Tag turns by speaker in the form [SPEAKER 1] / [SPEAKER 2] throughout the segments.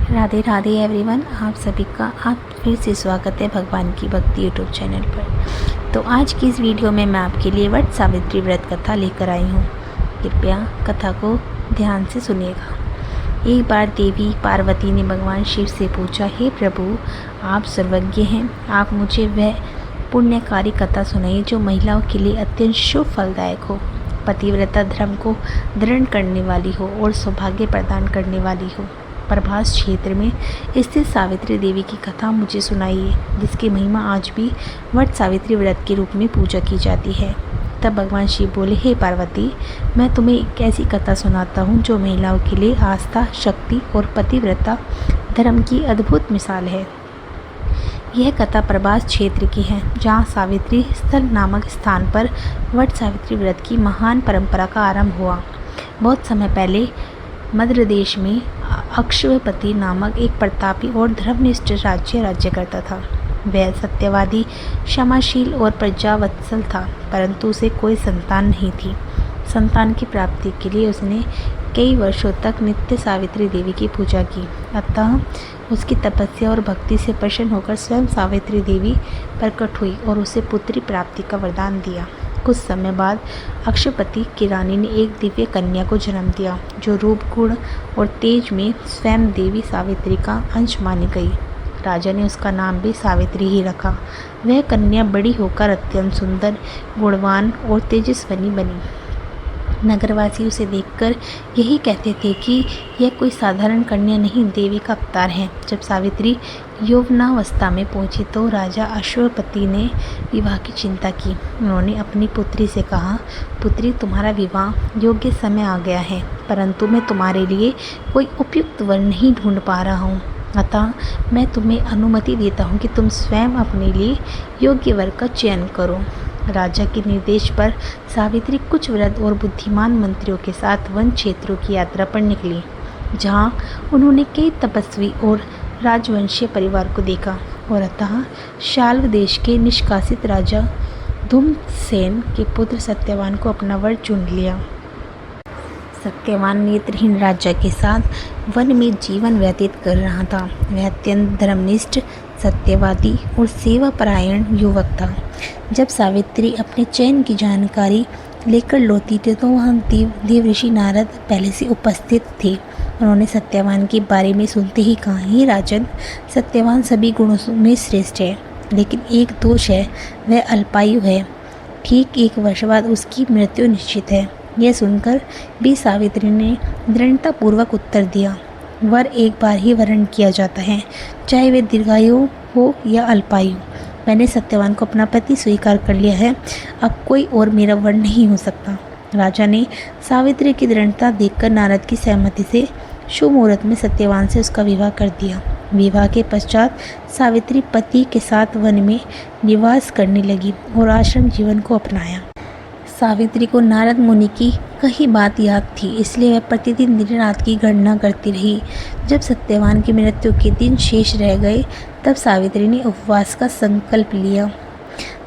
[SPEAKER 1] Radhe Radhe everyone, आप सभी का आप फिर से स्वागत है भगवान की भक्ति यूट्यूब चैनल पर। तो आज की इस वीडियो में मैं आपके लिए वट सावित्री व्रत कथा लेकर आई हूँ। कृपया कथा को ध्यान से सुनिएगा। एक बार देवी पार्वती ने भगवान शिव से पूछा, हे प्रभु, आप सर्वज्ञ हैं, आप मुझे वह पुण्यकारी कथा सुनाइए जो महिलाओं के लिए अत्यंत शुभ फलदायक हो, पतिव्रता धर्म को दृढ़ करने वाली हो और सौभाग्य प्रदान करने वाली हो। प्रभास क्षेत्र में स्थित सावित्री देवी की कथा मुझे सुनाइए, जिसकी महिमा आज भी वट सावित्री व्रत के रूप में पूजा की जाती है। तब भगवान शिव बोले, हे पार्वती, मैं तुम्हें एक ऐसी कथा सुनाता हूँ जो महिलाओं के लिए आस्था, शक्ति और पतिव्रता धर्म की अद्भुत मिसाल है। यह कथा प्रभास क्षेत्र की है, जहाँ सावित्री स्थल नामक स्थान पर वट सावित्री व्रत की महान परंपरा का आरंभ हुआ। बहुत समय पहले मध्य देश में अक्षयपति नामक एक प्रतापी और धर्मनिष्ठ राज्य करता था। वह सत्यवादी, क्षमाशील और प्रजावत्सल था, परंतु उसे कोई संतान नहीं थी। संतान की प्राप्ति के लिए उसने कई वर्षों तक नित्य सावित्री देवी की पूजा की। अतः उसकी तपस्या और भक्ति से प्रसन्न होकर स्वयं सावित्री देवी प्रकट हुई और उसे पुत्री प्राप्ति का वरदान दिया। कुछ समय बाद अक्षयपति की रानी ने एक दिव्य कन्या को जन्म दिया, जो रूप, गुण और तेज में स्वयं देवी सावित्री का अंश मानी गई। राजा ने उसका नाम भी सावित्री ही रखा। वह कन्या बड़ी होकर अत्यंत सुंदर, गुणवान और तेजस्विनी बनी। नगरवासी उसे देखकर यही कहते थे कि यह कोई साधारण कन्या नहीं, देवी का अवतार है। जब सावित्री यौवनावस्था में पहुंची तो राजा अक्षयपति ने विवाह की चिंता की। उन्होंने अपनी पुत्री से कहा, पुत्री, तुम्हारा विवाह योग्य समय आ गया है, परंतु मैं तुम्हारे लिए कोई उपयुक्त वर नहीं ढूंढ पा रहा हूँ। अतः मैं तुम्हें अनुमति देता हूँ कि तुम स्वयं अपने लिए योग्य वर का चयन करो। राजा के निर्देश पर सावित्री कुछ वृद्ध और बुद्धिमान मंत्रियों के साथ वन क्षेत्रों की यात्रा पर निकली, जहाँ उन्होंने कई तपस्वी और राजवंशीय परिवार को देखा और अतः शाल्व देश के निष्कासित राजा धूम्रसेन के पुत्र सत्यवान को अपना वर चुन लिया। सत्यवान नेत्रहीन राजा के साथ वन में जीवन व्यतीत कर रहा था। वह अत्यंत धर्मनिष्ठ, सत्यवादी और सेवापरायण युवक था। जब सावित्री अपने चयन की जानकारी लेकर लौटी थी तो वहाँ देवर्षि नारद पहले से उपस्थित थे। उन्होंने सत्यवान के बारे में सुनते ही कहा, हे राजन, सत्यवान सभी गुणों में श्रेष्ठ है, लेकिन एक दोष है, वह अल्पायु है। ठीक 1 वर्ष बाद उसकी मृत्यु निश्चित है। यह सुनकर भी सावित्री ने दृढ़तापूर्वक उत्तर दिया, वर एक बार ही वरण किया जाता है, चाहे वे दीर्घायु हो या अल्पायु। मैंने सत्यवान को अपना पति स्वीकार कर लिया है, अब कोई और मेरा वर नहीं हो सकता। राजा ने सावित्री की दृढ़ता देखकर नारद की सहमति से शुभ मुहूर्त में सत्यवान से उसका विवाह कर दिया। विवाह के पश्चात सावित्री पति के साथ वन में निवास करने लगी और आश्रम जीवन को अपनाया। सावित्री को नारद मुनि की कही बात याद थी, इसलिए वह प्रतिदिन दिन रात की गणना करती रही। जब सत्यवान की मृत्यु के दिन शेष रह गए, तब सावित्री ने उपवास का संकल्प लिया।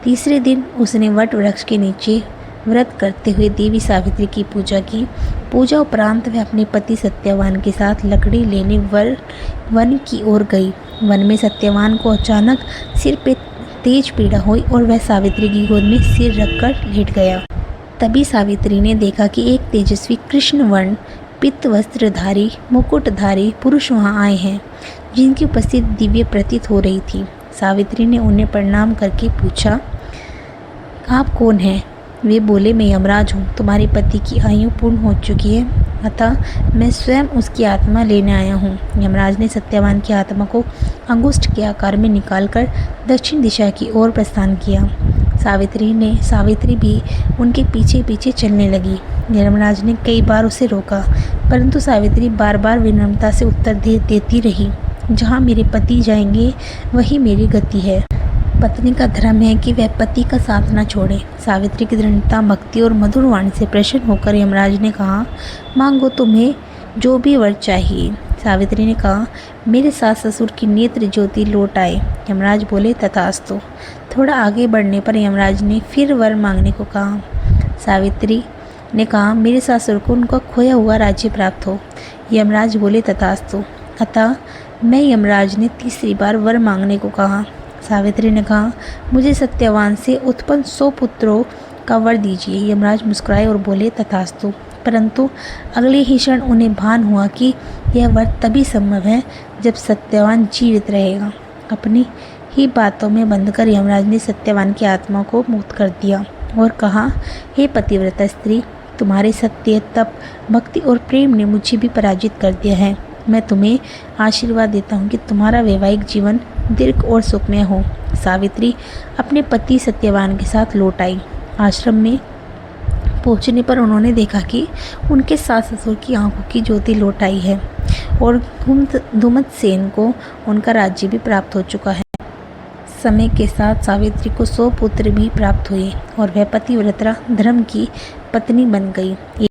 [SPEAKER 1] तीसरे दिन उसने वट वृक्ष के नीचे व्रत करते हुए देवी सावित्री की पूजा की। पूजा उपरांत वह अपने पति सत्यवान के साथ लकड़ी लेने वन की ओर गई। वन में सत्यवान को अचानक सिर पे तेज पीड़ा हुई और वह सावित्री की गोद में सिर रखकर लेट गया। तभी सावित्री ने देखा कि एक तेजस्वी कृष्ण वर्ण पित्त वस्त्रधारी मुकुटधारी पुरुष वहां आए हैं, जिनकी उपस्थिति दिव्य प्रतीत हो रही थी। सावित्री ने उन्हें प्रणाम करके पूछा, आप कौन हैं? वे बोले, मैं यमराज हूँ, तुम्हारे पति की आयु पूर्ण हो चुकी है, अतः मैं स्वयं उसकी आत्मा लेने आया हूँ। यमराज ने सत्यवान की आत्मा को अंगुष्ठ के आकार में निकालकर दक्षिण दिशा की ओर प्रस्थान किया। सावित्री भी उनके पीछे पीछे चलने लगी। यमराज ने कई बार उसे रोका, परंतु सावित्री बार बार विनम्रता से उत्तर देती रही, जहाँ मेरे पति जाएंगे वही मेरी गति है। पत्नी का धर्म है कि वह पति का साथ न छोड़े। सावित्री की दृढ़ता, भक्ति और मधुर वाणी से प्रसन्न होकर यमराज ने कहा, मांगो, तुम्हें जो भी वर चाहिए। सावित्री ने कहा, मेरे सास ससुर की नेत्र ज्योति लौट आए। यमराज बोले, तथास्तु। थोड़ा आगे बढ़ने पर यमराज ने फिर वर मांगने को कहा। सावित्री ने कहा, मेरे ससुर को उनका खोया हुआ राज्य प्राप्त हो। यमराज बोले, तथास्तु। अतः मैं यमराज ने तीसरी बार वर मांगने को कहा। सावित्री ने कहा, मुझे सत्यवान से उत्पन्न 100 पुत्रों का वर दीजिए। यमराज मुस्कुराए और बोले, तथास्तु। परंतु अगले ही क्षण उन्हें भान हुआ कि यह वर तभी संभव है जब सत्यवान जीवित रहेगा। अपनी ही बातों में बंधकर यमराज ने सत्यवान की आत्मा को मुक्त कर दिया और कहा, हे पतिव्रता स्त्री, तुम्हारे सत्य, तप, भक्ति और प्रेम ने मुझे भी पराजित कर दिया है। मैं तुम्हें आशीर्वाद देता हूँ कि तुम्हारा वैवाहिक जीवन दीर्घ और सुखमय हो। सावित्री अपने पति सत्यवान के साथ लौट आई। आश्रम में पहुंचने पर उन्होंने देखा कि उनके सास ससुर की आंखों की ज्योति लौट आई है और धुमतसेन को उनका राज्य भी प्राप्त हो चुका है। समय के साथ सावित्री को 100 पुत्र भी प्राप्त हुए और वह पतिव्रता धर्म की पत्नी बन गई।